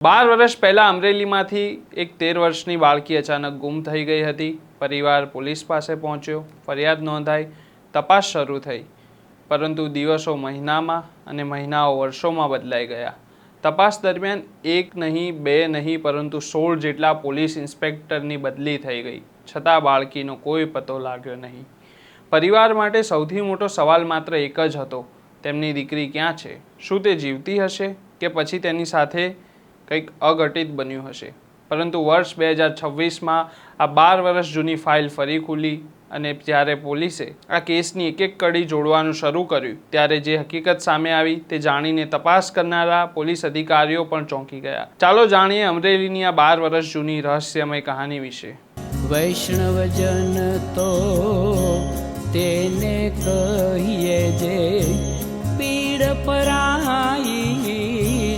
12 વર્ષ પહેલાં અમરેલીમાંથી એક 13 વર્ષની બાળકી અચાનક ગુમ થઈ ગઈ હતી। પરિવાર પોલીસ પાસે પહોંચ્યો, ફરિયાદ નોંધાઈ, તપાસ શરૂ થઈ, પરંતુ દિવસો મહિનામાં અને મહિનાઓ વર્ષોમાં બદલાઈ ગયા। તપાસ દરમિયાન એક નહીં, બે નહીં, પરંતુ 16 જેટલા પોલીસ ઇન્સ્પેક્ટરની બદલી થઈ ગઈ, છતાં બાળકીનો કોઈ પતો લાગ્યો નહીં। પરિવાર માટે સૌથી મોટો સવાલ માત્ર એક જ હતો, તેમની દીકરી ક્યાં છે? શું તે જીવતી હશે કે પછી તેની સાથે કંઈક અઘટિત બન્યું હશે? પરંતુ વર્ષ 2026માં આ 12 વર્ષ જૂની ફાઇલ ફરી ખુલી અને જ્યારે પોલીસે આ કેસની એક એક કડી જોડવાનું શરૂ કર્યું, ત્યારે જે હકીકત સામે આવી તે જાણીને તપાસ કરનારા પોલીસ અધિકારીઓ પણ ચોંકી ગયા। ચાલો જાણીએ અમરેલીની આ 12 વર્ષ જૂની રહસ્યમય કહાની વિશે। વૈષ્ણવજન તો તેને કહીએ જે પીડ પરાઈ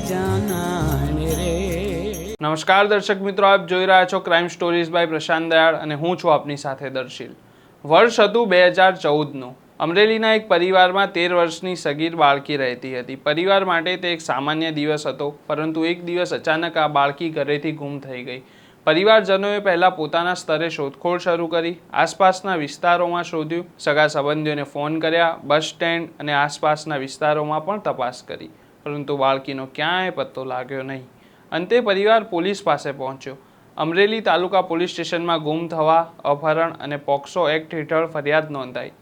જાનાને રે। નમસ્કાર દર્શક મિત્રો, આપ જોઈ રહ્યા છો ક્રાઇમ સ્ટોરીઝ બાય પ્રશાંત દયાળ અને હું છું આપની સાથે દર્શિલ। વર્ષ હતું 2014નું। અમરેલીના એક પરિવારમાં 13 વર્ષની સગીર બાળકી રહેતી હતી। પરિવાર માટે તે એક સામાન્ય દિવસ હતો, પરંતુ એક દિવસ અચાનક આ બાળકી ઘરેથી ગુમ થઈ ગઈ। પરિવારજનોએ પહેલાં પોતાના સ્તરે શોધખોળ શરૂ કરી, આસપાસના વિસ્તારોમાં શોધ્યું, સગા સંબંધીઓને ફોન કર્યા, બસ સ્ટેન્ડ અને આસપાસના વિસ્તારોમાં પણ તપાસ કરી, પરંતુ બાળકીનો ક્યાંય પત્તો લાગ્યો નહીં। અંતે પરિવાર પોલીસ પાસે પહોંચ્યો। અમરેલી તાલુકા પોલીસ સ્ટેશનમાં ગુમ થવા, અપહરણ અને પોક્સો એક્ટ હેઠળ ફરિયાદ નોંધાઈ।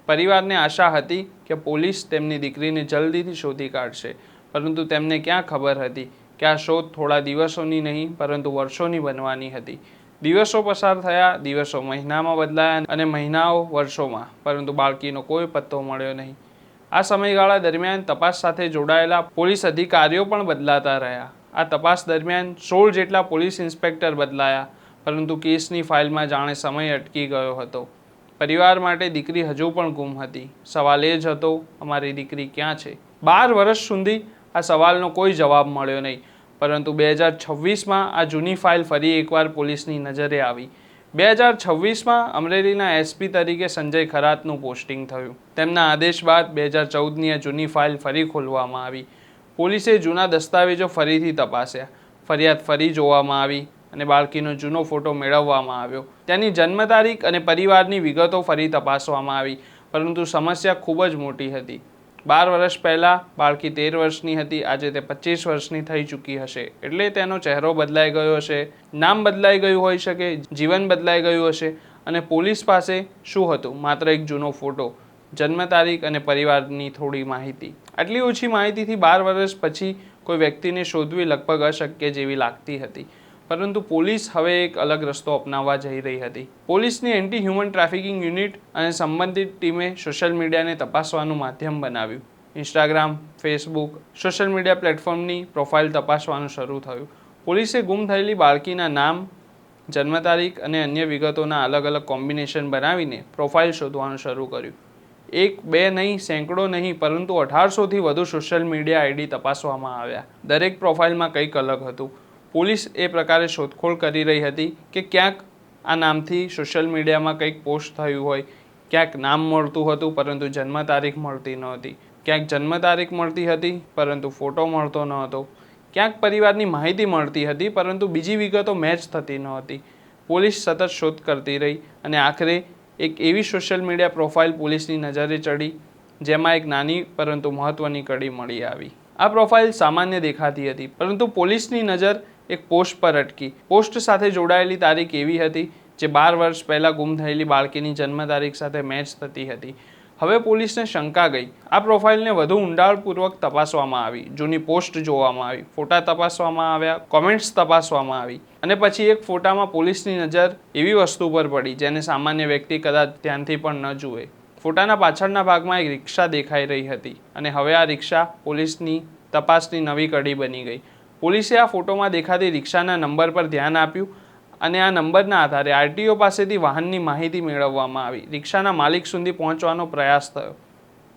પરિવારને આશા હતી કે પોલીસ તેમની દીકરીને જલ્દીથી શોધી કાઢશે, પરંતુ તેમને ક્યાં ખબર હતી કે આ શોધ થોડા દિવસોની નહીં પરંતુ વર્ષોની બનવાની હતી। દિવસો પસાર થયા, દિવસો મહિનામાં બદલાયા અને મહિનાઓ વર્ષોમાં, પરંતુ બાળકીનો કોઈ પત્તો મળ્યો નહીં। આ સમયગાળા દરમિયાન તપાસ સાથે જોડાયેલા પોલીસ અધિકારીઓ પણ બદલાતા રહ્યા। આ તપાસ દરમિયાન 16 જેટલા પોલીસ ઇન્સ્પેક્ટર બદલાયા, પરંતુ કેસની ફાઇલમાં જાણે સમય અટકી ગયો હતો। પરિવાર માટે દીકરી હજુ પણ ગુમ હતી। સવાલ એ જ હતો, અમારી દીકરી ક્યાં છે? 12 વર્ષ સુધી આ સવાલનો કોઈ જવાબ મળ્યો નહીં, પરંતુ 2026માં આ જૂની ફાઇલ ફરી એકવાર પોલીસની નજરે આવી। 2026માં અમરેલીના એસપી તરીકે સંજય ખરાતનું પોસ્ટિંગ થયું। તેમના આદેશ બાદ 2014ની આ જૂની ફાઇલ ફરી ખોલવામાં આવી। પોલીસે જૂના દસ્તાવેજો ફરીથી તપાસ્યા, ફરિયાદ ફરી જોવામાં આવી અને બાળકીનો જૂનો ફોટો મેળવવામાં આવ્યો। તેની જન્મ તારીખ અને પરિવારની વિગતો ફરી તપાસવામાં આવી, પરંતુ સમસ્યા ખૂબ જ મોટી હતી। 12 વર્ષ પહેલાં બાળકી 13 વર્ષની હતી, આજે તે 25 વર્ષની થઈ ચૂકી હશે। એટલે તેનો ચહેરો બદલાઈ ગયો હશે, નામ બદલાઈ ગયું હોઈ શકે, જીવન બદલાઈ ગયું હશે, અને પોલીસ પાસે શું હતું? માત્ર એક જૂનો ફોટો, જન્મ તારીખ અને પરિવારની થોડી માહિતી। આટલી ઓછી માહિતીથી 12 વર્ષ પછી કોઈ વ્યક્તિને શોધવી લગભગ અશક્ય જેવી લાગતી હતી, પરંતુ પોલીસ હવે એક અલગ રસ્તો અપનાવવા જઈ રહી હતી। પોલીસની એન્ટી હ્યુમન ટ્રાફિકિંગ યુનિટ અને સંબંધિત ટીમે સોશિયલ મીડિયાને તપાસવાનું માધ્યમ બનાવ્યું। ઇન્સ્ટાગ્રામ, ફેસબુક, સોશિયલ મીડિયા પ્લેટફોર્મની પ્રોફાઇલ તપાસવાનું શરૂ થયું। પોલીસે ગુમ થયેલી બાળકીના નામ, જન્મ તારીખ અને અન્ય વિગતોના અલગ અલગ કોમ્બિનેશન બનાવીને પ્રોફાઇલ શોધવાનું શરૂ કર્યું। એક, બે નહીં, સેંકડો નહીં, પરંતુ 1800થી વધુ સોશિયલ મીડિયા આઈડી તપાસવામાં આવ્યા। દરેક પ્રોફાઇલમાં કંઈક અલગ હતું। પોલીસ એ પ્રકારે શોધખોળ કરી રહી હતી કે ક્યાંક આ નામથી સોશિયલ મીડિયામાં કંઈક પોસ્ટ થયું હોય, ક્યાંક નામ મળતું હતું પરંતુ જન્મ તારીખ મળતી નહોતી, ક્યાંક જન્મ તારીખ મળતી હતી પરંતુ ફોટો મળતો ન હતો, ક્યાંક પરિવારની માહિતી મળતી હતી પરંતુ બીજી વિગતો મેચ થતી નહોતી। પોલીસ સતત શોધ કરતી રહી અને આખરે એક એવી સોશિયલ મીડિયા પ્રોફાઇલ પોલીસની નજરે ચડી જેમાં એક નાની પરંતુ મહત્વની કડી મળી આવી। આ પ્રોફાઇલ સામાન્ય દેખાતી હતી, પરંતુ પોલીસની નજર એક પોસ્ટ પર અટકી। પોસ્ટ સાથે જોડાયેલી તારીખ એવી હતી જે 12 વર્ષ પહેલાં ગુમ થયેલી બાળકીની જન્મ તારીખ સાથે મેચ થતી હતી। હવે પોલીસને શંકા ગઈ। આ પ્રોફાઇલને વધુ ઊંડાણપૂર્વક તપાસવામાં આવી, જૂની પોસ્ટ જોવામાં આવી, ફોટા તપાસવામાં આવ્યા, કોમેન્ટ્સ તપાસવામાં આવી, અને પછી એક ફોટામાં પોલીસની નજર એવી વસ્તુ પર પડી જેને સામાન્ય વ્યક્તિ કદાચ ધ્યાનથી પણ ન જુએ। ફોટાના પાછળના ભાગમાં એક રિક્ષા દેખાઈ રહી હતી અને હવે આ રિક્ષા પોલીસની તપાસની નવી કડી બની ગઈ। પોલીસે આ ફોટોમાં દેખાતી રિક્ષાના નંબર પર ધ્યાન આપ્યું અને આ નંબરના આધારે આરટીઓ પાસેથી વાહનની માહિતી મેળવવામાં આવી। રિક્ષાના માલિક સુધી પહોંચવાનો પ્રયાસ થયો।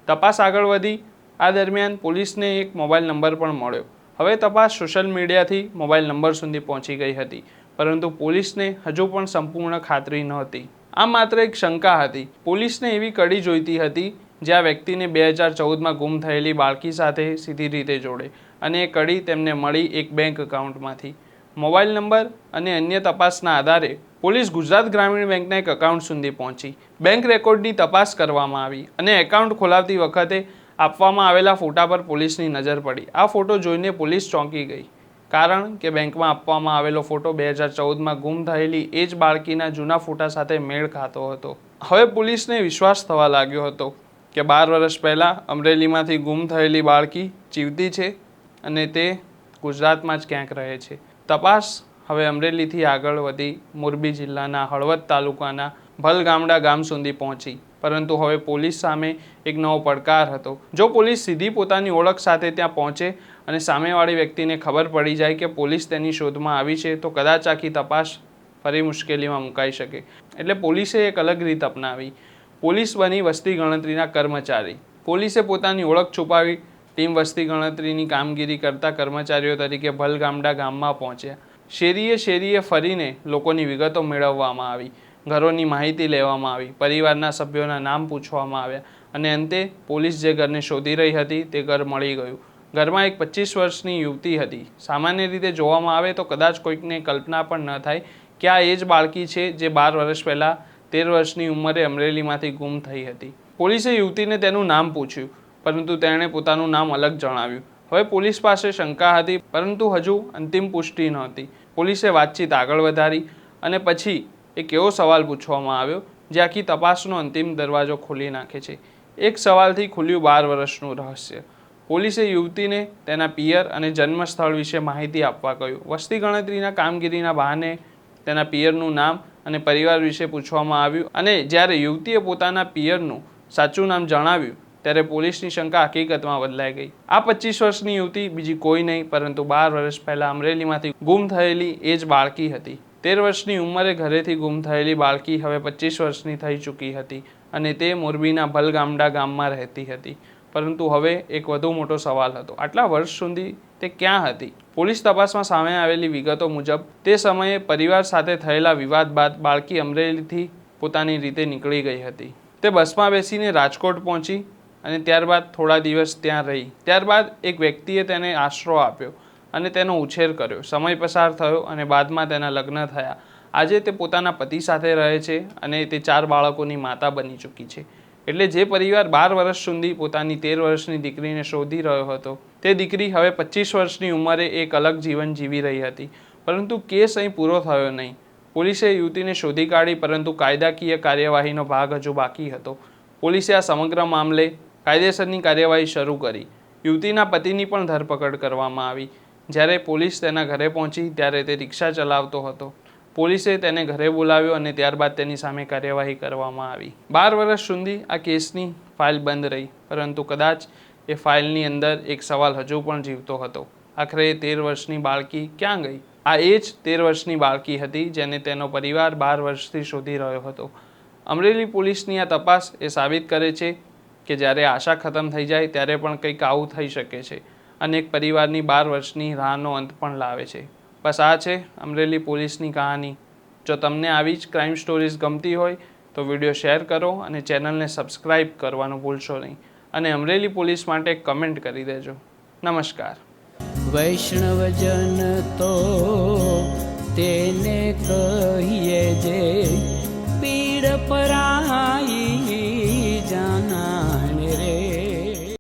તપાસ આગળ વધી। આ દરમિયાન પોલીસને એક મોબાઈલ નંબર પણ મળ્યો। હવે તપાસ સોશિયલ મીડિયાથી મોબાઈલ નંબર સુધી પહોંચી ગઈ હતી, પરંતુ પોલીસને હજુ પણ સંપૂર્ણ ખાતરી નહોતી। આ માત્ર એક શંકા હતી। પોલીસને એવી કડી જોઈતી હતી જે આ વ્યક્તિને 2014માં ગુમ થયેલી બાળકી સાથે સીધી રીતે જોડે। અને એ કડી તેમને મળી એક બેંક એકાઉન્ટમાંથી. મોબાઈલ નંબર અને અન્ય તપાસના આધારે પોલીસ ગુજરાત ગ્રામીણ બેંકના એક એકાઉન્ટ સુધી પહોંચી. બેંક રેકોર્ડની તપાસ કરવામાં આવી અને એકાઉન્ટ ખોલાવતી વખતે આપવામાં આવેલા ફોટા પર પોલીસની નજર પડી. આ ફોટો જોઈને પોલીસ ચોંકી ગઈ, કારણ કે બેંકમાં આપવામાં આવેલો ફોટો 2014માં ગુમ થયેલી એ જ બાળકીના જૂના ફોટા સાથે મેળ ખાતો હતો. હવે પોલીસને વિશ્વાસ થવા લાગ્યો હતો કે 12 વર્ષ પહેલાં અમરેલીમાંથી ગુમ થયેલી બાળકી જીવતી છે અને તે ગુજરાતમાં જ ક્યાંક રહે છે. તપાસ હવે અમરેલીથી આગળ વધી મોરબી જિલ્લાના હળવદ તાલુકાના ભલગામડા ગામ સુધી પહોંચી. પરંતુ હવે પોલીસ સામે એક નવો પડકાર હતો. જો પોલીસ સીધી પોતાની ઓળખ સાથે ત્યાં પહોંચે અને સામેવાળી વ્યક્તિને ખબર પડી જાય કે પોલીસ તેની શોધમાં આવી છે, તો કદાચ આખી તપાસ ફરી મુશ્કેલીમાં મુકાઈ શકે. એટલે પોલીસે એક અલગ રીત અપનાવી. પોલીસ બની વસ્તી ગણતરીના કર્મચારી. પોલીસે પોતાની ઓળખ છુપાવી ટીમ વસ્તી ગણતરીની કામગીરી કરતા કર્મચારીઓ તરીકે ભલગામડા ગામમાં પહોંચ્યા. શેરીએ શેરીએ ફરીને લોકોની વિગતો મેળવવામાં આવી, ઘરોની માહિતી લેવામાં આવી, પરિવારના સભ્યોના નામ પૂછવામાં આવ્યા અને અંતે પોલીસ જે ઘરને શોધી રહી હતી તે ઘર મળી ગયું. ઘરમાં એક 25 વર્ષની યુવતી હતી. સામાન્ય રીતે જોવામાં આવે તો કદાચ કોઈકને કલ્પના પણ ન થાય કે આ એ જ બાળકી છે જે 12 વર્ષ પહેલાં 13 વર્ષની ઉંમરે અમરેલીમાંથી ગુમ થઈ હતી. પોલીસે યુવતીને તેનું નામ પૂછ્યું, પરંતુ તેણે પોતાનું નામ અલગ જણાવ્યું. હવે પોલીસ પાસે શંકા હતી, પરંતુ હજુ અંતિમ પુષ્ટિ નહોતી. પોલીસે વાતચીત આગળ વધારી અને પછી એક એવો સવાલ પૂછવામાં આવ્યો જે આખી તપાસનો અંતિમ દરવાજો ખોલી નાખે છે. એક સવાલથી ખુલ્યું 12 વર્ષનું રહસ્ય. પોલીસે યુવતીને તેના પિયર અને જન્મસ્થળ વિશે માહિતી આપવા કહ્યું. વસ્તી ગણતરીના કામગીરીના બહાને તેના પિયરનું નામ અને પરિવાર વિશે પૂછવામાં આવ્યું અને જ્યારે યુવતીએ પોતાના પિયરનું સાચું નામ જણાવ્યું ત્યારે પોલીસની શંકા હકીકતમાં બદલાઈ ગઈ. આ 25 વર્ષની યુવતી બીજી કોઈ નહીં પરંતુ 12 વર્ષ પહેલાં અમરેલીમાંથી ગુમ થયેલી એ જ બાળકી હતી. 13 વર્ષની ઉંમરે ઘરેથી ગુમ થયેલી બાળકી હવે 25 વર્ષની થઈ ચૂકી હતી અને તે મોરબીના ભલગામડા ગામમાં રહેતી હતી. પરંતુ હવે એક વધુ મોટો સવાલ હતો. આટલા વર્ષ સુધી તે ક્યાં હતી? પોલીસ તપાસમાં સામે આવેલી વિગતો મુજબ તે સમયે પરિવાર સાથે થયેલા વિવાદ બાદ બાળકી અમરેલીથી પોતાની રીતે નીકળી ગઈ હતી. તે બસમાં બેસીને રાજકોટ પહોંચી અને ત્યારબાદ થોડા દિવસ ત્યાં રહી. ત્યારબાદ એક વ્યક્તિએ તેને આશરો આપ્યો અને તેનો ઉછેર કર્યો. સમય પસાર થયો અને બાદમાં તેના લગ્ન થયા. આજે તે પોતાના પતિ સાથે રહે છે અને તે 4 બાળકોની માતા બની ચૂકી છે. એટલે જે પરિવાર 12 વર્ષ સુધી પોતાની 13 વર્ષની દીકરીને શોધી રહ્યો હતો, તે દીકરી હવે 25 વર્ષની ઉંમરે એક અલગ જીવન જીવી રહી હતી. પરંતુ કેસ અહીં પૂરો થયો નહીં. પોલીસે યુવતીને શોધી કાઢી, પરંતુ કાયદાકીય કાર્યવાહીનો ભાગ હજુ બાકી હતો. પોલીસે આ સમગ્ર મામલે કાયદેસરની કાર્યવાહી શરૂ કરી. યુવતીના પતિની પણ ધરપકડ કરવામાં આવી. જ્યારે પોલીસ તેના ઘરે પહોંચી ત્યારે તે રિક્ષા ચલાવતો હતો. પોલીસે તેને ઘરે બોલાવ્યો અને ત્યારબાદ તેની સામે કાર્યવાહી કરવામાં આવી. 12 વર્ષ સુધી આ કેસની ફાઇલ બંધ રહી, પરંતુ કદાચ એ ફાઇલની અંદર એક સવાલ હજુ પણ જીવતો હતો. આખરે 13 વર્ષની બાળકી ક્યાં ગઈ? આ એ જ 13 વર્ષની બાળકી હતી જેને તેનો પરિવાર 12 વર્ષથી શોધી રહ્યો હતો. અમરેલી પોલીસની આ તપાસ એ સાબિત કરે છે કે જ્યારે આશા ખતમ થઈ જાય ત્યારે પણ કંઈક આવું થઈ શકે છે અને એક પરિવારની 12 વર્ષની રાહનો અંત પણ લાવે છે. બસ આ છે અમરેલી પોલીસની કહાની. જો તમને આવી જ ક્રાઇમ સ્ટોરીઝ ગમતી હોય તો વિડીયો શેર કરો અને ચેનલને સબસ્ક્રાઈબ કરવાનું ભૂલશો નહીં અને અમરેલી પોલીસ માટે કમેન્ટ કરી દેજો. નમસ્કાર. વૈષ્ણવજન તો તેને કહીએ જે પીડ પરાઈ.